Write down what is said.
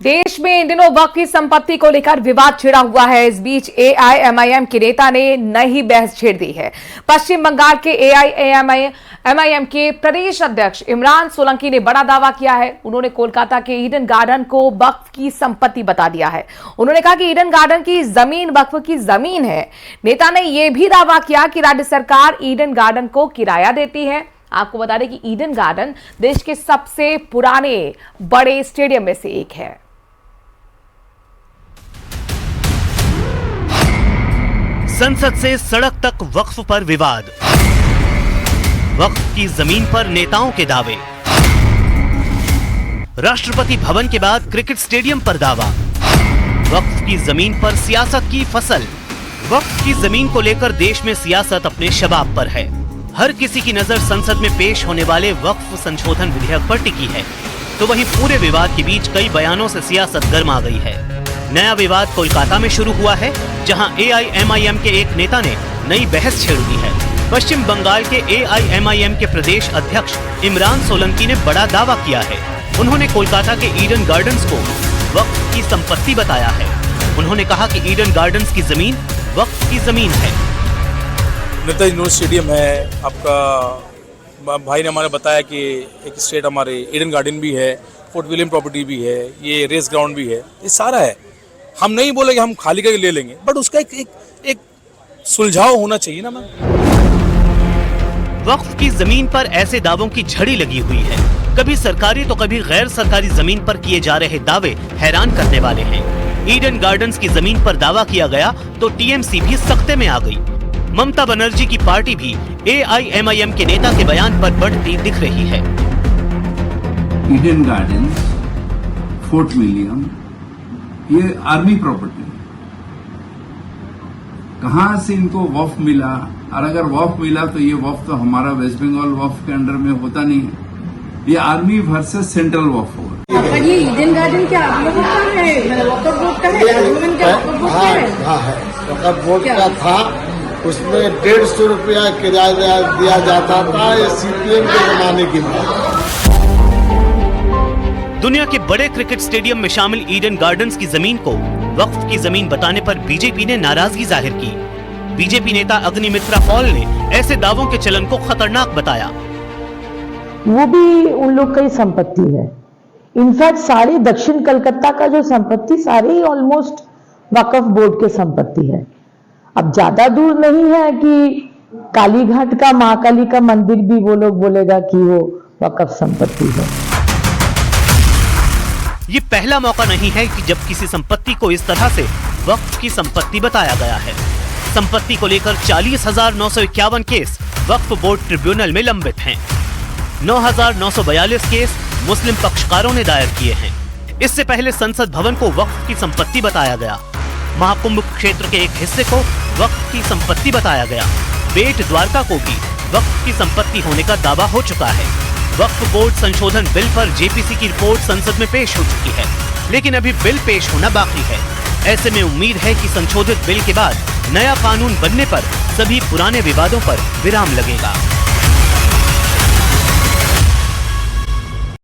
देश में इन दिनों वक्फ की संपत्ति को लेकर विवाद छिड़ा हुआ है। इस बीच एआईएमआईएम के नेता ने नई बहस छेड़ दी है। पश्चिम बंगाल के एआईएमआईएम के प्रदेश अध्यक्ष इमरान सोलंकी ने बड़ा दावा किया है। उन्होंने कोलकाता के ईडन गार्डन को वक्फ की संपत्ति बता दिया है। उन्होंने कहा कि ईडन गार्डन की जमीन वक्फ की जमीन है। नेता ने यह भी दावा किया कि राज्य सरकार ईडन गार्डन को किराया देती है। आपको बता दें कि ईडन गार्डन देश के सबसे पुराने बड़े स्टेडियम में से एक है। संसद से सड़क तक वक्फ पर विवाद, वक्फ की जमीन पर नेताओं के दावे, राष्ट्रपति भवन के बाद क्रिकेट स्टेडियम पर दावा, वक्फ की जमीन पर सियासत की फसल। वक्फ की जमीन को लेकर देश में सियासत अपने शबाब पर है। हर किसी की नजर संसद में पेश होने वाले वक्फ संशोधन विधेयक पर टिकी है, तो वहीं पूरे विवाद के बीच कई बयानों से सियासत गर्मा गई है। नया विवाद कोलकाता में शुरू हुआ है, जहां एआईएमआईएम के एक नेता ने नई बहस छेड़ दी है। पश्चिम बंगाल के एआईएमआईएम के प्रदेश अध्यक्ष इमरान सोलंकी ने बड़ा दावा किया है। उन्होंने कोलकाता के ईडन गार्डन्स को वक्फ की संपत्ति बताया है। उन्होंने कहा कि ईडन गार्डन्स की जमीन वक्फ की जमीन है। नेताजी इंडोर स्टेडियम है, आपका भाई ने हमारे बताया कि एक स्टेट हमारे ईडन गार्डन भी है, फोर्ट विलियम प्रॉपर्टी भी है, ये रेस ग्राउंड भी है, ये सारा है। हम नहीं बोले कि हम खाली करके ले लेंगे, बट उसका एक सुलझाव होना चाहिए ना। वक्फ की जमीन पर ऐसे दावों की झड़ी लगी हुई है। कभी सरकारी तो कभी गैर सरकारी जमीन पर किए जा रहे दावे हैरान करने वाले हैं। ईडन गार्डन्स की जमीन पर दावा किया गया तो टीएमसी भी सख्ते में आ गई। ममता बनर्जी की पार्टी भी एआईएमआईएम के नेता के बयान पर बढ़ती दिख रही है। ईडन गार्डन्स, फोर्ट विलियम, ये आर्मी प्रॉपर्टी, कहां से इनको वक्फ मिला? और अगर वक्फ मिला तो ये वक्फ तो हमारा वेस्ट बंगाल वक्फ के अंडर में होता नहीं है, ये आर्मी वर्सेस सेंट्रल वक्फ होगा। ये ईडन गार्डन क्या आप लोगों का है? वक्फ बोर्ड का है? वक्फ बोर्ड का था, उसमें 150 रुपया किराया दिया जाता था। ये सीपीएम के जमाने की बात। दुनिया के बड़े क्रिकेट स्टेडियम में शामिल ईडन गार्डन्स की जमीन को वक्फ की जमीन बताने पर बीजेपी ने नाराजगी जाहिर की। बीजेपी नेता अग्निमित्रा पॉल ने ऐसे दावों के चलन को खतरनाक बताया। वो भी उन लोग की संपत्ति है। इनफैक्ट सारे दक्षिण कलकत्ता का जो संपत्ति सारे ही ऑलमोस्ट वक्फ बोर्ड के संपत्ति है। अब ज्यादा दूर नहीं है कि कालीघाट का महाकाली का मंदिर भी वो लोग बोलेगा कि वो वक्फ संपत्ति है। ये पहला मौका नहीं है कि जब किसी संपत्ति को इस तरह से वक्फ की संपत्ति बताया गया है। संपत्ति को लेकर 40,951 केस वक्फ बोर्ड ट्रिब्यूनल में लंबित हैं। 9,942 केस मुस्लिम पक्षकारों ने दायर किए हैं। इससे पहले संसद भवन को वक्फ की संपत्ति बताया गया। महाकुंभ क्षेत्र के एक हिस्से को वक्फ की संपत्ति बताया गया। बेट द्वारका को भी वक्फ की संपत्ति होने का दावा हो चुका है। वक्फ बोर्ड संशोधन बिल पर जेपीसी की रिपोर्ट संसद में पेश हो चुकी है, लेकिन अभी बिल पेश होना बाकी है। ऐसे में उम्मीद है कि संशोधित बिल के बाद नया कानून बनने पर सभी पुराने विवादों पर विराम लगेगा।